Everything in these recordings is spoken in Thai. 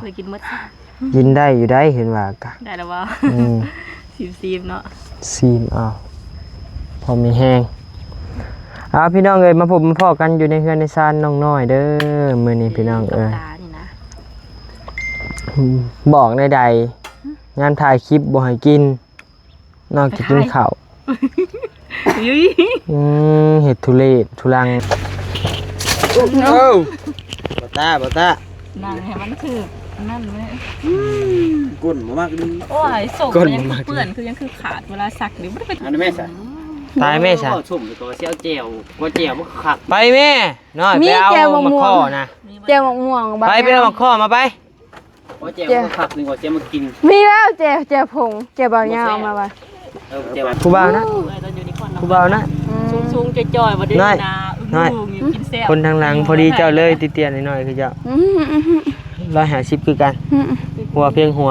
เคยกินมดกินได้อยู่ได้เห็นว่ากะได้แล้วว่าซีมเนาะซีมพอมีแห้งพี่น้องเอ้ยมาพบมาพอกันอยู่ในเฮือนในซานน้องน้อยเด้อมื้อนี้พี่น้องเอ้ยบอกในใดงานถ่ายคลิปบ่ให้กินนอกจากกินข้าวเห็ดทุเรศทุลังบ่ตานั่งให้มันคือนั่นเลยก้นมากดึงโอ้ยส่งยังเปื่อนคือยังคือขาดเวลาซักหรือไม่ได้ไปอันนี้แม่ใส่ตายแม่ใช่ชุ่มตัวเสี้ยวเจียวว่าเจียวมันขัดไปแม่น้อยไปเอามาข้อนะเจียวม่วงไปเอามาข้อมาไปว่าเจียวมันขัดหนึ่งว่าเจียวมันกินมีแล้วเจียวผงเจียวเบาเงามาไปผู้บ่าวนะผู้บ่าวนะชุ่มๆจ่อยๆมาด้วยนะกินแซ่บคนทางหลังพอดีเจ้าเลยติเตียนหน่อยคือเจ้า150คือกันหัวเพียงหัว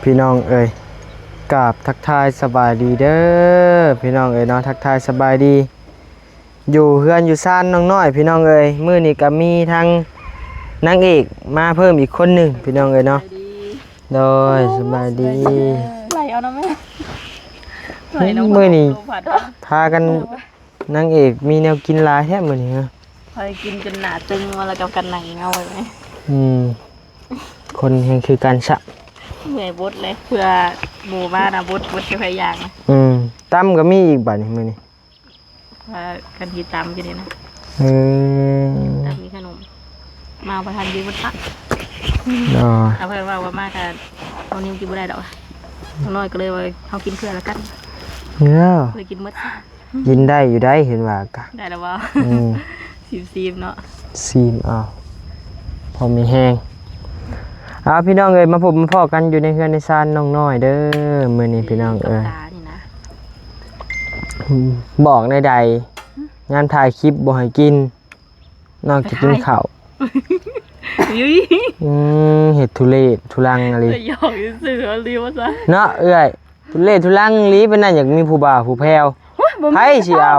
พี่น้องเอ้ยกราบทักทายสบายดีเด้อพี่น้องเอ้ยเนาะทักทายสบายดีอยู่เฮือนอยู่ซ่านน้องน้อยพี่น้องเอ้ยมื้อนี้ก็มีทั้งนางเอกมาเพิ่มอีกคนหนึ่งพี่น้องเอ้ยเนาะโดยสบายดีไหลเอานะแม่มื้อนี้พากันนางเอกมีแนวกินหลายแท้มื้อนี้ฮะพอกินจนหน้าตึงมาแล้วกับกันหนังเงาเลยไหมคนแห่งคือการชะเหนื่อยบดเลยเพื่อหมู่บ้านนะบดจะพยายามนะตั้มก็มีอีกบัดนี้มื้อนี้ว่ากันที่ตำกันนี่นะตำมีขนมมาประทานยืมพักเอาเพื่อว่ามากกันเอานิ้วกินไม่ได้ดอกน้อยก็เลยว่าเขากินเพื่อแล้วกันเลยกินมดกินได้อยู่ได้เห็นว่ากะได้แล้วว่าซีมเนาะซีมพอมีแห้งพี่น้องเอ้ยมาพบมาพอกันอยู่ในเฮือนในซานน้องน้อยเด้อมื้อนี้พี่น้องเอ้ยบอกในใดงานถ่ายคลิปบ่ให้กินนอกจากกินข้าวเห็ดทุเรศทุลังอะไรหยอกสื่อรีวะซะเนาะเอ้ยทุเรศทุลังลีเป็นนั่นอยากมีผู้บ่าวผู้แพรวไผสิเอา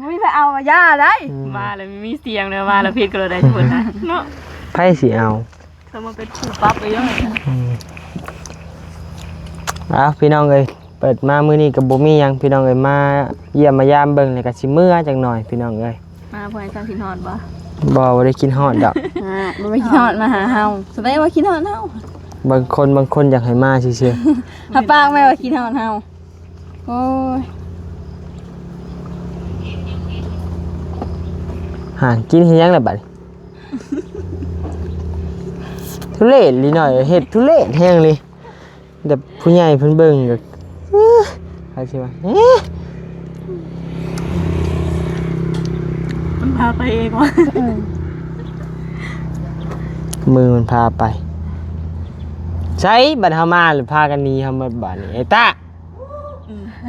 ไม่ไปเอาย่าได้มาแล้วมีเสียงเลยมาแล้วผิดก็เลยได้ทุกนะเนาะไผสิเอาถ้ามันเป็นผู้ปั๊บไปยังไงพี่น้องเอ้ยเปิดมามื้อนี้ก็บ่มีหยังพี่น้องเอ้ยมาเยี่ยมมายามเบิ่งแล้วก็สิมื้อจังหน่อยพี่น้องเอ้ยมาเพื่อนกินฮอดบ่บ่ได้กินฮอดดอกบ่ไปกินฮอดมาหาเฮาแสดงว่ากินฮอดเฮาบางคนอยากให้มาซื่อๆหาปากแม่ว่ากินฮอดเฮาโอ้ยกินเฮ็ดหยังล่ะบัดทุเรศลิหน่อยเฮ็ดทุเรศแฮงเลยแต่ผู้ใหญ่เพิ่นเบิ่งก็ใครสิว่ามันพาไปเองวะมือมันพาไปใช้บัดเฮามาหรือพากันหนีเฮามาบัดนี้ไอ้ตา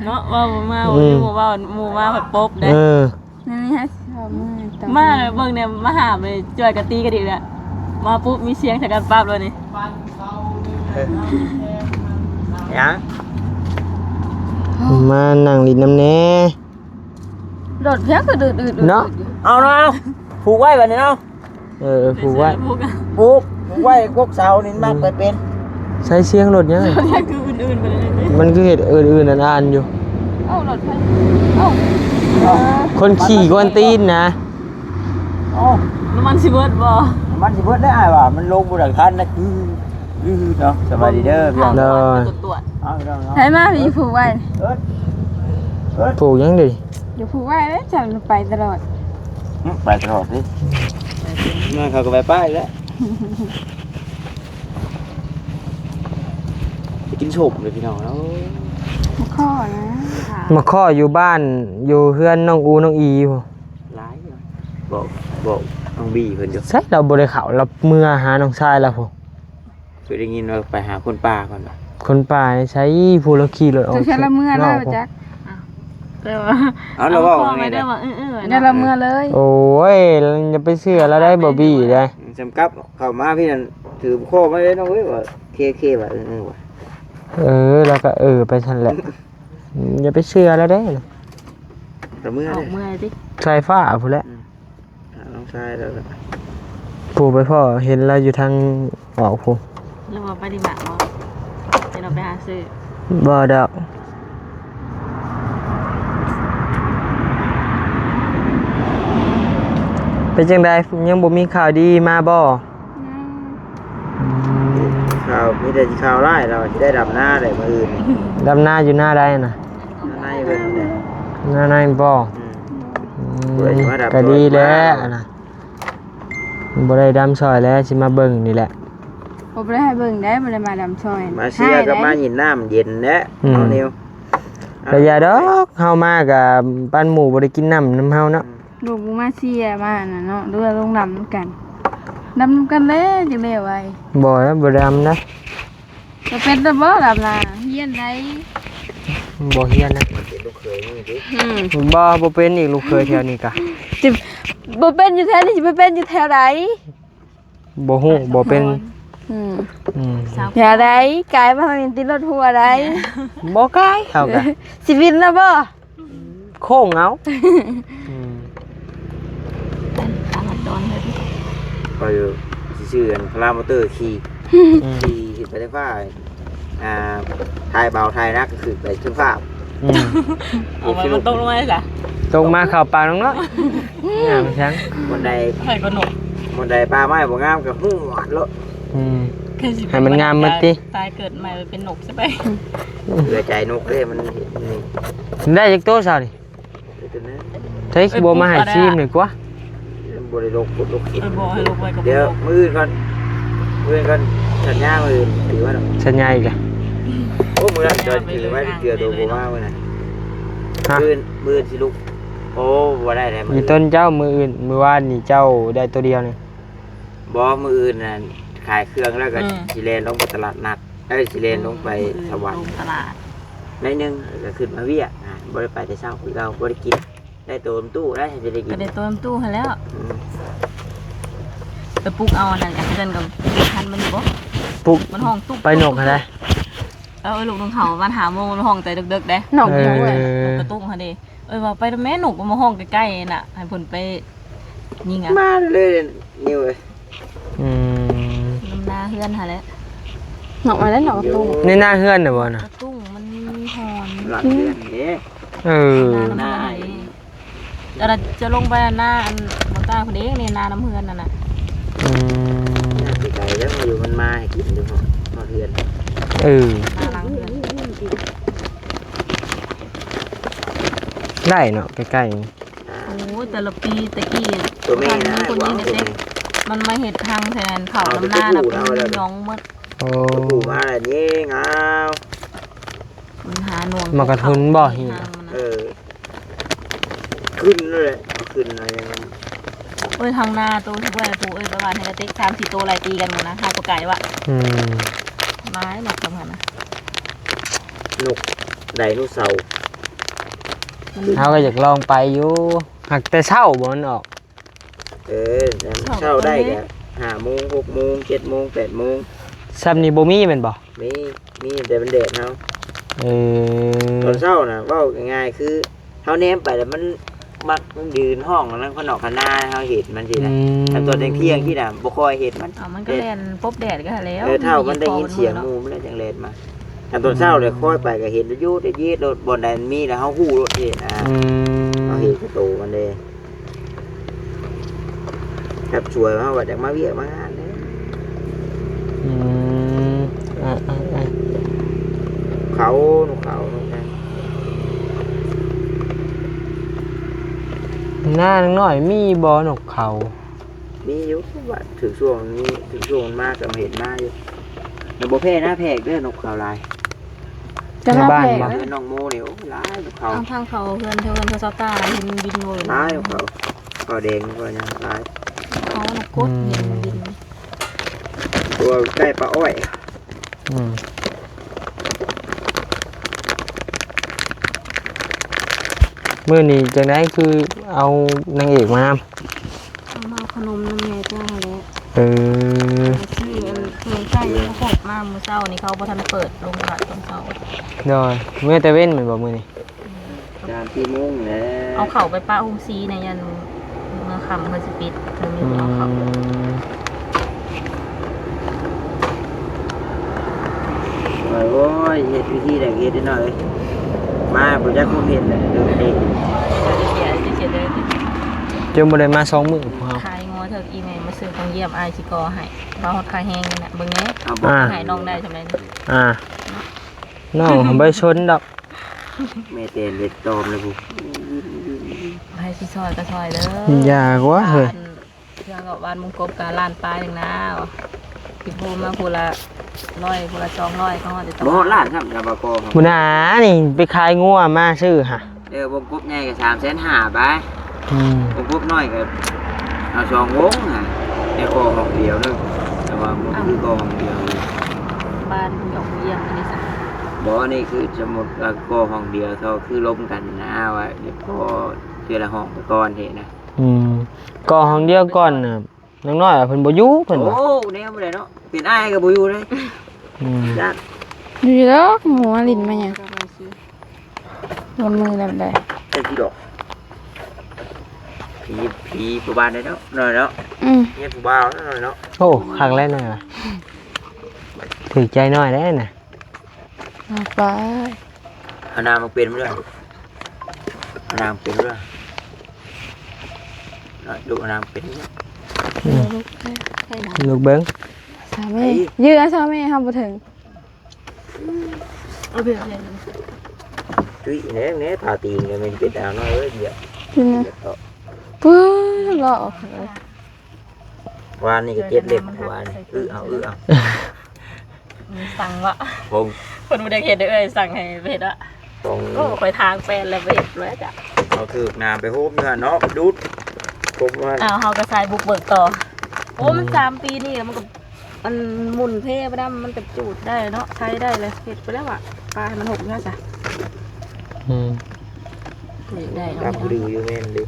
เนาะว่ามาหมู่มาแบบป๊บเด้นั่นฮะมาเบิ่งเนี่ยมาหาเลยจอยกะตีกันอีกแล้วมาปุ๊บมีเสียงใส่กันปั๊บเลยนี่ยังมานั่งลิ้นน้ำแน่โดดเพียงคือดืดเนาะเอาผูกไว้แบบนี้เนาะผูกไว้ผูกไว้กกเสานี่มากไปเป็นใช้เสียงรถยังไงคืออื่นๆไปเลยมันคือเหตุอื่นๆอ่านอยู่รถไฟคนขี่กวนตีนนะน้ำมันสิเบิดบ่มันสิเบิดได้อ้ายว่ามันลงบ่ดังทันนะเนาะสบายดีเด้อพี่น้องตรวจใช่มาพี่ผูกไว้ผูกยังดิอยู่ผูกไว้แล้วจะไปตลอดไปตลอดดิเมื่อเขาก็ไปป้ายแล้วไปกินโฉบเลยพี่น้องแล้วมาข้อนะมาข้ออยู่บ้านอยู่เฮือนน้องอูน้องอีอยู่ร้ายบอกน้องบีเพิ่นอยู่ใช่เราบ่ได้เข้าเราเมื่อหาน้องชายแล้วพุ่นเคยได้ยินว่าไปหาคนป่าก่อนคนป่าใช้ผู้ละขี่รถออกจะใช้ละเมื่อได้ป่ะจ๊ะเอาเราว่าไม่ได้ว่าเนี่ยละเมื่อเลยโอ้ยจะไปเชื่อแล้วได้บ่บี้ได้จำกับเข้ามาพี่นั่น ถือข้อไว้เลยน้องเอ้ยว่าเคว่าว่ะ แล้วก็ไปทันแหละอย่าไปเชื่อแล้วได้นะ แต่เมื่อ ออ เนี่ ก ย เมื่อสิ ชายฟ้าพู้นแหละ น้องชายแล้วก็ ผู้ไปพ่อเห็นแล้วอยู่ทางออกผู้ หรือว่าไปดีหมากบ่เดี๋ยวเราไปหาซื้อ บ่ดอกเป็นจังไดยังบ่มีข่าวดีมาบ่ ข่าวมีแต่ข่าวร้ายเราจะได้ดำหน้าได้มาอื่น ดำหน้าอยู่หน้าใดน่ะ หน้าอยู่เป็นเนี่ย หน้าในบ่ บ่ได้มาดำ ก็ดีแล้วนะบ่ได้ดำซอยแล้วสิมาเบิ่งนี่แหละ บ่ได้ให้เบิ่งได้บ่ได้มาดำซอย มาเชียร์กับมาหยินน้ำเย็นแน่เอานิ้ว ก็อย่าดอกเฮามากับปั้นหมู่บ่ได้กินน้ำเฮาเนาะ ลูกมาเสียมาน่ะเนาะเรือลงดำกันดำกันแล้วจังได๋ไว้ บ่นะบ่ดำนะ ก็เป็นตะบ่ดำนาเฮียนได้ บ่เฮียนนะ เป็นลูกเขยนี่ดิ บ่เป็นอีกลูกเคยแถวนี้กะ สิบ่เป็นอยู่แถวนี้สิไปเป็นอยู่แถวใด บ่ฮู้บ่เป็น อืม สาว แถวใดกายมาทางนี้ติดรถทัวร์ใด บ่กายเฮากะ สิวินแล้วบ่ โค้งเอา ตามดอนเลยดิ ก็อยู่ชื่อพลามอเตอร์ขี่ไปทางฟ้าทายเบาทายนักก็คือไปทางฟ้า เอาไว้มันตกลงมาเลยจ้ะ ตรงมาเข้าปากน้องเนาะงามจัง บันได ให้ก็หนุก บันไดปลาไม้บ่งามกับหูหวานแล้ว ให้มันงามมาติ ตายเกิดใหม่เป็นหนกใช่ไหม เหลือใจนกเลยมันนี่ ได้จักโตซะนี่ ตัวนั้น เฮ้ยบ่มาให้ชิมหน่อยกว่า บริโลกลูกขิด ไปบอกให้ลูกไปกับ เดี๋ยว ลูก มือก่อนสัญญามือถือว่า สัญญาอีกอ่ะ โอ้มือนั่นจอถือไว้เกลือตัวโบมาเมื่อนั้น ฮะ มือสิลูกโอ้บ่ได้แล้วมื มีต้นเจ้ามืออื่นมือว่านนี่เจ้าได้ตัวเดียวนี่ บ่มืออื่นน่ะขายเครื่องแล้วก็สิเลนลงไปตลาดนัดสิเลนลงไปสวรรค์ ตลาด ในนึงก็ขึ้นมาเวียบ่ได้ไปแต่เช้าคือเราบ่ได้กินได้ตัวตู้ได้จะได้กิ ก็ น ได้ตัวตู้ให้แล้วไปปลูกเอานั่นกับเพื่อนกับพันมันอยู่บ่ ปุ๊ก มันห้องตุ๊ก ไปหนกอะไร ลูกน้องเขาวันหาโมงห้องใจดึกๆเด้ หนอกอยู่เว้ย ลูกกระตุ้งเขาเด้ว่าไปแม่หนุกมาห้องใกล้ๆน่ะให้ผลไปยิงอ่ะ มาเลยนิวเอ้ย น้ำนาเฮือนหาแล้ว หนอกมาแล้วหนอกตู้ ในหน้าเฮือนน่ะบ่น่ะ กระตุ้งมันมีหอน หลังเดือนนี้ เออ น้ำเฮือนอะไรจะลงไปหน้าอันบนใต้คนเองนี่นาน้ำเฮือนนั่นน่ะ สิไก่แล้วมาอยู่มันมาให้กินอยู่พอเดือน เออ นาหลังเฮือน ได้เนาะใกล้ โอ้แต่ละปีตะกี้ ตัวแม่นะ คนนี้เด็กมันมาเห็ดทางแทนเขาน้ำหน้าน่ะเป็นน้องมด ๆโอ้ ปู่มาอะไรนี่เงา มันหาหน่วง มากระทุนบ่หิ ขึ้นเลยขึ้นอะไรยังไง เอ้ยทางหน้าตัวทุกวันตัวประมาณให้กระติก3-4ตัวอะไรตีกันหมดนะหาตัวไก่วะ ไม้หนักสำคัญนะ นกไดโนเสาร์ เฮาก็อยากลองไปอยู่หักแต่เช้าบ่มันออก เช้าได้แก5 โมง 6 โมง 7 โมง 8 โมง ซ้ำนี่บ่มีแม่นบ่ มีแต่เป็นแดดเฮา ตอนเช้าน่ะว่าง่ายๆคือเฮาแนมไปแล้วมันมักยืนห้องแล้วขนอกขนาเฮาเห็นมันสินะแต่ตอนเที่ยงที่น่ะบ่ค่อยเห็นมัน มันก็แลนปบแดดก็แล้ว เท่ามันได้ยินเสียงงูมันเลยจังแลนมาแต่ตอนเช้าเลยค่อยไปก็เห็นอยู่ได้ยีดรถบ่ได้มีแล้วเฮาฮู้รถเห็นเฮาเห็นประตูมันเด้ครับช่วยเฮาว่าจักมาเวียกมางานเด้เขานกเขานกนั้น หน้าน้อยมีบ่นกเขา มีอยู่ว่าถึงช่วงนี้ถึงช่วงมันมากก็มาเห็นมาอยู่แต่บ่แพ้หน้าแพกเด้อนกเขาลาย จะมาแพง น้องโมเนี่ยลายนกเขา ทางเขาเพื่อนเซาต้าเห็นบินโวย ลายนกเขาเขาแดงก็ยังลาย เขาหนกกดเห็นบิน ตัวใกล้ปลาอ้อย มื้อนี้จังได๋คือเอานางเอกมานำ มาขนมน้ำแม่จ้าแล้ว เออ ชื่อ มีใช่โคกมามื้อเช้านี่เขาบ่ทันเปิดโรงตลาดตอนเช้า โดยเมื่อแต่เว้นแม่นบ่มื้อนี้ 3-4 โมงแล้ว เอาเข่าไปป้าฮุงซีในยันเมื่อค่ำเขาสิปิดเพิ่นมีเอาเข่า โอ้ยเฮ็ดวิธีใดเฮ็ดได้หน่อยมาบ่จักคงเฮ็ดเลยเด้อเด็ก เสียเลย จนบ่ได้มา2มื้อพวกเฮา ขายงัวเถิกอีแม่มาซื้อของเยี่ยมอายสิกอให้เราฮอดขายแห้งนี่น่ะเบิ่งแหน่ เอาบ่ ให้น้องได้จังได๋ น้องบ่ชนดอก แม่เตนเด็ดตอมเลยผู้ ให้สิซอยก็ซอยเด้อ อย่ากว่าเฮ้ย เรื่องกับบ้านมุงกบกับล้านปลายนึงนะพี่พูมาพูละ100พูละ200ก็ฮอดได้ บ่ล้านครับกับบกครับ มื้อหน้านี่ไปขายงัวมาซื้อหะ วงกบใหญ่ก็350,000บาท อืม วงกบน้อยก็เอา2วงฮะแต่กอห้องเดียวนึงแต่ว่าบ่คือกอห้องเดียว บ้านผู้หยอกเยี่ยมอันนี้สัก บ่นี่คือสมมุติว่ากอห้องเดียวเท่าคือล้มกันนะว่าเดี๋ยวกอเทื่อละห้องไปก่อนเฮ็ดนะ ก่อห้องเดียวก่อนน่ะน้องน้อยเพิ่นบ่อยู่เพิ่นว่า โอ้แนวบ่ได้เนาะเป็นอ้ายก็บ่อยู่เลย จ้า อยู่แล้วหมูลิ้นมาเนี่ยบนมือแบบใด แต่ที่ดอกผีผู้บ้านได้เนาะหน่อยเนาะ เงี้ยผู้บ่าวหน่อยเนาะ โอ้ครั้งแรกหน่อยว่ะถือใจน้อยได้น่ะ เอาไป เอาน้ำมาเป็นเรื่องเอาน้ำเป็นเรื่องดูเอาน้ำเป็นเรื่อง ลูกเบิ้ง สามียื้อสามีทำบ่ถึง เอาไปเลย จุ้ยเนี่ยผ่าตีนกันมันเป็นดาวน้อยเอ้ยเดี๋ยว จริงนะปื้อรอออกเลย วานนี่ก็เจ็ดเล็บวานเอา สั่งวะ ผม คนบ่ได้เฮ็ดเอ้ยสั่งให้เฮ็ดอะ ตรง โอ้ไปทางแฟนแล้วไปเฮ็ดเลยจ้ะ เอาถือน้ำไปโฮมเนื้อเนาะดูดผมว่า อ้าวเฮาก็ใส่บุกเบิกต่อโอ้มัน3ปีนี่แล้วมันก็มันหมุนเพบ่ได้มันก็จูดได้เนาะใช้ได้เลยเฮ็ดไปแล้วอ่ะปลาให้มันหกเนาะจ้ะ ได้ ตามผู้ดื้ออยู่แม่นดิ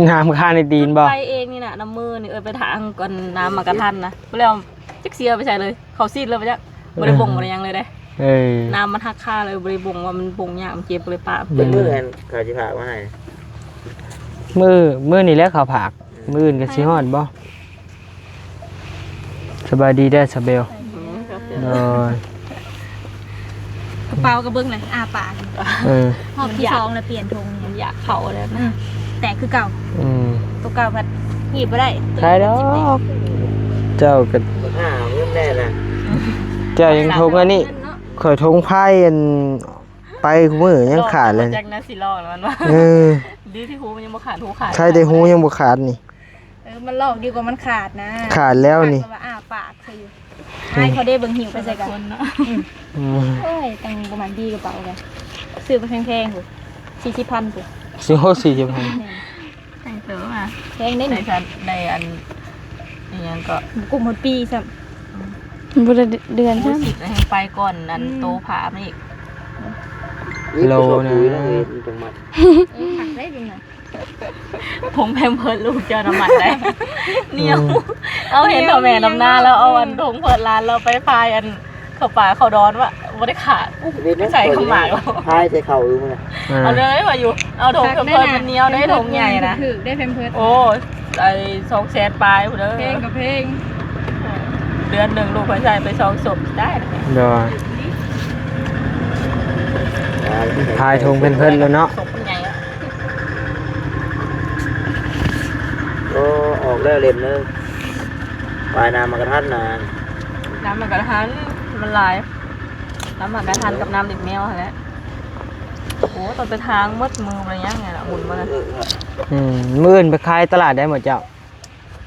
น้ำข้างในตีนบ่ ไปเองนี่น่ะน้ำมือนี่ไปทางก่อนน้ำมากระทันนะบ่แล้วจักเสียไปใส่เลยเขาซีดเลยไปจ้ะบ่ได้บ่งบ่ได้ยังเลยเด้ น้ำมันหักค่าเลยบ่ได้บ่งว่ามันบ่งยากมันเจ็บเลยปะ เป็นมือกันเขาจะผ่ามาให้ มื้อนี่แหละเขาผักมื้ออื่นก็สิฮอดบ่สบายดีเด้อสเบลโดย กระเป๋ากระเบื้องเลยปากหอบที่ซองแล้วเปลี่ยนธง มันอยากเข้าแล้วนะ แต่คือเก่า ตัวเก่าพัดหยิบไปได้ ใช่ดอกเจ้าก็ เงินแน่นะ เจ้ายังทงอันนี้ข่อยทงไพ่อันไปมื้อยังขาดเลย จักนะสิลอกแล้วมันว่าดีที่หูมันยังบ่ขาดหูขาด ใช่แต่หูยังบ่ขาดนี่ มันลอกดีกว่ามันขาดนะ ขาดแล้วนี่ ว่าปากคือให้เขาได้เบิ่งหิวไปใส่กัน คนเนาะ โอ้ยตังประมาณดีกระเป๋ากันซื้อไปแพงๆกู40,000กู สิโห40,000 แต่งเสือมา แพงได้ห ใน นึ่ง ชั้นในอันนี่ยังก็ กลุ่มหมดปีซ้ บ่ได้เดือน รู้ ซ้ํ สึกให้ไปก่อนอันโตผามาอีก โลนะ จังหวัด ำหักได้เป็นไง ผมแพมเพิร์ดลูกเจ้าน้ำมันได้เนี่ยเอาเห็นต่อแม่น้ำหน้าแล้วเอาอันทงเพิร์ดร้านเราไปพายอันเข้าป่าเข้าดอนวะบ่ได้ขาดใส่ข้าวหมากแล้ว พายใส่เข่าดูมั้ย เอาเลยมาอยู่เอาถงเพิร์ดมันเนี้ยวได้ถงใหญ่นะ ถือได้เพิ่ม โอ้ไอ้200,000ปลายพุ่นเด้อ เพลงกับเพลง เดือนหนึ่งลูกไปใส่ไป2ศพได้นะแม่ โดยทายทงเพิ่นๆแล้วเนาะ ศพมันใหญ่อะ ก็ออกแล้วเล่มนึงปลายน้ำมากระทันนาน น้ำหมากกระทันมันลายน้ำหมากกระทันกับน้ำดิบแมวแหละโอ้ตอนไปทางมืดมืออะไรยังไงล่ะหมุนมาเลย มื้ออื่นไปขายตลาดได้หมดเจ้า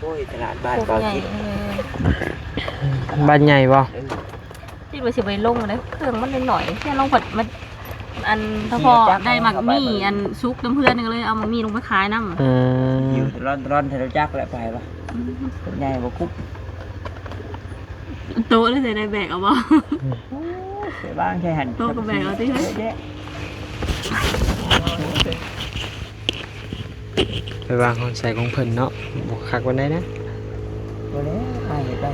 โอ้ยตลาดบ้าน พวก เปล่า ใหญ่ คิด บ้านใหญ่บ่ ที่ว่าสิไปลงเลยเครื่องมันหน่อยแค่ลงผัดมันอันถ้าพอได้หมักมี่อันซุกน้ำเพื่อนนึงเลยเอาหมักมี่ลงไปขายน้ำ อยู่ร้อนๆเทเลจักแล้วไปปะใหญ่บ่คุบ โต๊ะเลยใส่ในแบกเอาบ่ เสียบ้างแค่หัน โต๊ะกับแบกเอาที่เฮ้ย ไปวางของใส่ของเพิ่นเนาะบ่คักวันใดนะ ตัวนี้อ้ายได้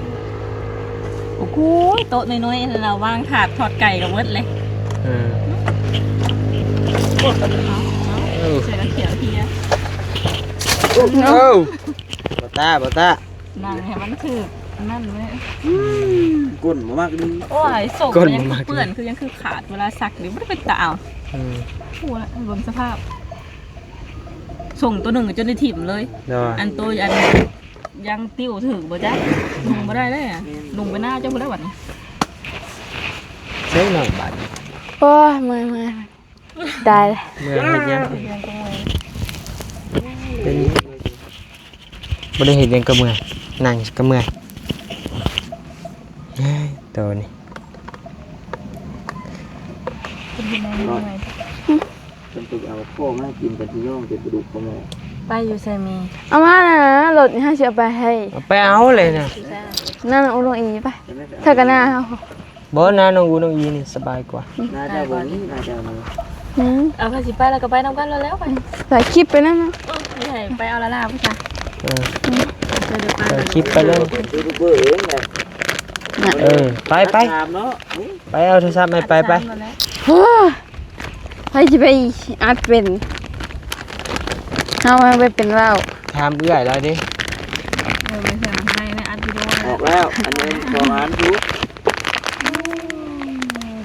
โอ้โหโต๊ะน้อยๆเราวางถาดทอดไก่กับเวิร์ดเลยเสือเขียวเทีย บ่ตา นั่งให้มันคือนั่นเลย ก้นมากดี โอ้ยส่งยังเปื่อนคือยังคือขาดเวลาซักหรือไม่ได้เป็นตาเอาหัวรวมสภาพส่งตัวหนึ่งจนได้ถิ่มเลยอันตัวอันยังติ้วถึงบ่จ๊ะลุงบ่ได้เลยอ่ะลุงไปหน้าเจ้าบ่ได้หวัน ใช่หน่อยบาด โอ้ยเมื่อยได้เลย เมื่อเฮ็ดยังเป็นบ่ได้เฮ็ดยังก็เมื่อยนั่งก็เมื่อยตัวนี้ เป็นตัวเอาโค้งมากินกันที่ย่องเป็นกระดูกกระโมง ไปอยู่ไซมี เอามานะรถนี่ให้เสียไปให้ ไปเอาเลยนะ นั่นเอาลงอีไปเธอกันหน้าเขา บ่นะน้องอูน้องอีนี่สบายกว่า น่าจะวันนี้น่าจะมา เอาไปสิไปแล้วก็ไปน้ำกันแล้วไป ใส่คลิปไปนั่นนะ ใช่ไปเอาละล่าพี่จ้ะ คลิปไปเลย ยูทูบเบอร์เองไง ไป ตามเนาะ ไปเอาโทรศัพท์ไป โอ้ให้จะไปอัดเป็นเอาไปเป็นเรา ถามเอื้อยแล้วดิ ไม่ใช่มันให้นะอัดวิดีโอ ออกแล้วอันนี้ประมาณทุก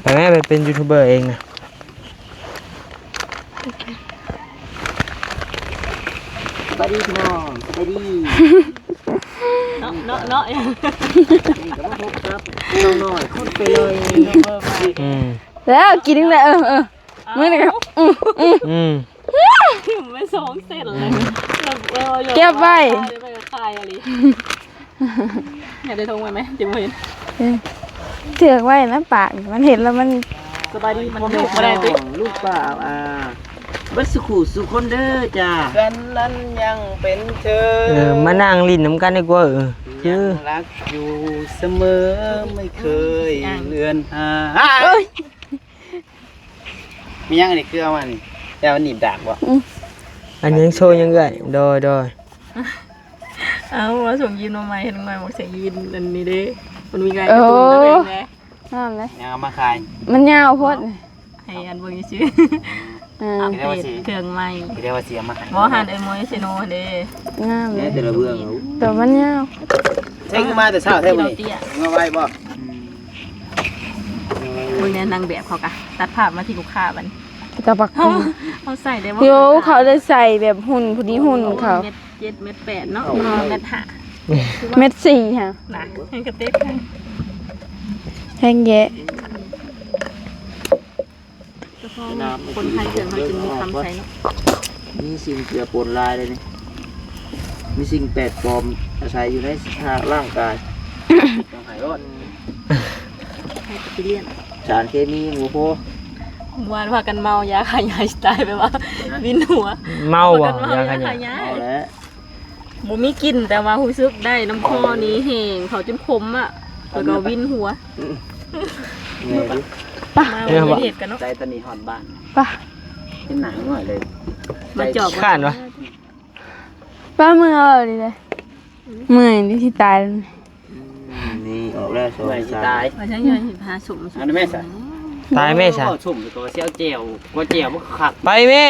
ไปแม่ไปเป็นยูทูบเบอร์เองนะ สวัสดีพี่น้องสวัสดี เนาะนี่ก็มาพบครับน้องน้อยคนไปเลย แล้วกินเลยเมื่อไหร่ครับ ไม่สองเสร็จเลย เก็บไว้ ไปคายอะไรอยากได้ทงไว้ไหมจิ๋มเห็น เถือกไว้นะปากมันเห็นแล้วมัน สบายดีมันถูกมาได้ติ๊ก ลูกป้าบัดสุขุสุคนเด้อจ้า กันนั้นยังเป็นเธอมานั่งลิ้นน้ำกันดีกว่าคือรักอยู่เสมอไม่เคยเลือนหายมียังอันนี้คือเอามานี่แต่มันหนีบดากวะอันยังโชว์ยังไงโดย เอาว่าส่งยินมาใหม่เห็นไหมบอกเสียงยินอันนี้ดิมันมีไงกระตุ้นตัวเองไง นั่นเลย ยังเอามาขาย มันยาวโพด ให้อันเบอร์ชื่ออัปเดตเครื่องใหม่ เรียกว่าเสียมาขาย บอหันไอโมยเซโนเด้ งามเล แม่ ย แต่ละเบื้อง แต่มันยาว เช็คมาแต่เช้าเท่านี้มาไว้บ่ มึงเนี่ยนางแบบเขากะตัดภาพมาที่ลูกค้ามัน ตะปัก เขาใส่ได้ว่า โยเขาได้ใส่แบบหุ่นพอดีหุ่นเขา เม็ด7เม็ด8เนาะเม็ด5 เม็ด4ค่ะ นะให้กระเต๊ก แห้งแยะ คนไทยเกิดเขาจึงมีคำใช้เนาะ มีสิ่งเกลือปนลายเลยนี่มีสิ่งแปลกปลอมอาศัยอยู่ในร่างกาย ต้องหายรถ ให้สปิเลียน สารเคมีหมูโพ วานว่ากันเมายาขายายตายไปว่าวินหัว เมาบ่ ยาย าขยะ ยา เอาแล้ว บ่มีกินแต่ว่ารู้สึกได้น้ำคอนี้แห้งเขาจนคมอ่ะแล้วก็วินหัว ไงดิ มาวันเหตุกันเนาะ ใจตะนีหอนบ้าน ป่ะ เป็นหนังหน่อยเลย มาจอบ ข้านวะ ป้ามือเอาเลยเมื่อยที่ตายแล้ว นี่ออกแล้วสอง ไม่สิ สา ตาย ม มาใช้เงินหาสม อันนั้นแม่สะ ตายแม่สะสุ่มตัวเสี้ยวเจียวกว่าเจียวมันขักไปแม่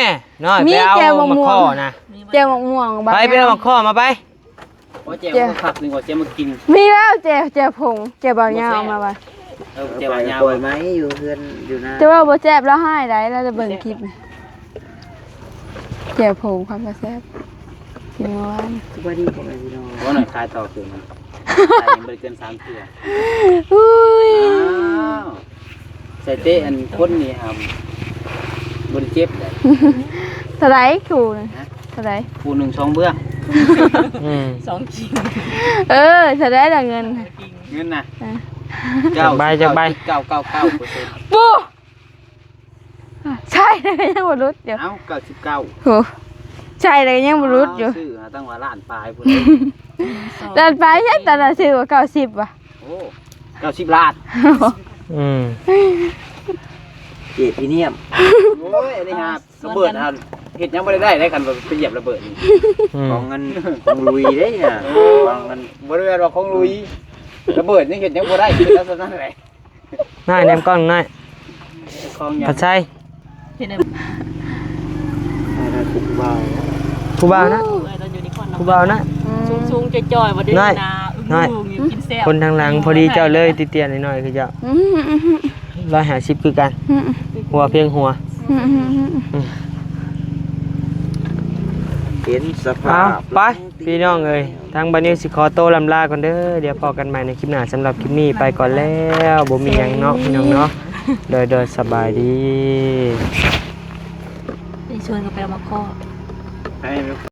น้อยไปเอามาข้อนะ เจียวม่วง ไปเอามาข้อมาไปว่าเจียวมันขักหนึ่งกว่าเจียวมากิน มีแล้วเจียวผงเจียวเบาเงามาบ้า เจียวยาว ปล่อยไหมอยู่เพื่อนอยู่นะ จะว่าบ่แซ่บแล้วให้ได้เราจะเบิ่งคลิปเจียวผงความแซ่บกินวัน สวัสดีผมไอ้พี่น้อง ว่าหน่อยคลายต่อคืนมันคลายยังไม่เกิน3 เทื่อ อุ้ย ใส่เตะอันคนนี่ครับบริเจ็บเลย เท่าไรคูเท่าไร ผู้หนึ่ง2 เบื้อง 2จริง เเท่าไรละเงิน เงินนะ 9 ใบจากใบ999% ปูใช่เลยยังบ่รู้เดี๋ยว เอ้า99 โหใช่เลยยังบ่รู้อยู่ ซื้อตั้งว่าล้านปลายพุ่น เดินไปใช่แต่ละซื้อว่า90ว่ะ โอ้90 ล้าน เจดพีเนียม โอ้ยอันนี้ครับระเบิดครับเห็ดยังไม่ได้กันแบบไปเหยียบระเบิดนี่ ของเงินของลุยได้เนี่ยของเงิน บริเวณเราของลุย ระเบิดนี่เห็นยังบ่ได้คือลักษณะไหน น้อยแนมกล้องน้อย ของยั ผั ง ดไส้ เห็นไหม อะไรถูกบ่าว ผู้บ่าวนะ เราอยู่ในคอน ผู้บ่าวนะ ชุ่งๆจ่อยๆมาด้วย น้อย นะ น้อย กินแซ่บ คนทางหลังพอดีเจ้าเลยติเตียนหน่อยๆคือเจ้า150คือกันหัวเพียงหัว เห็นสภา เอา พ ไปพี่น้องเอ้ยทางบันนี้สิขอโตวลำลาก่อนเด้อเดี๋ยวพอกันใหม่ในคลิปหน้าสำหรับคลิปนี้ไปก่อนแล้วบ่มีหยังเนาะพี่น้องเนาะโดยสบายดี ไปชวนกันไปเอามาข้อ ให้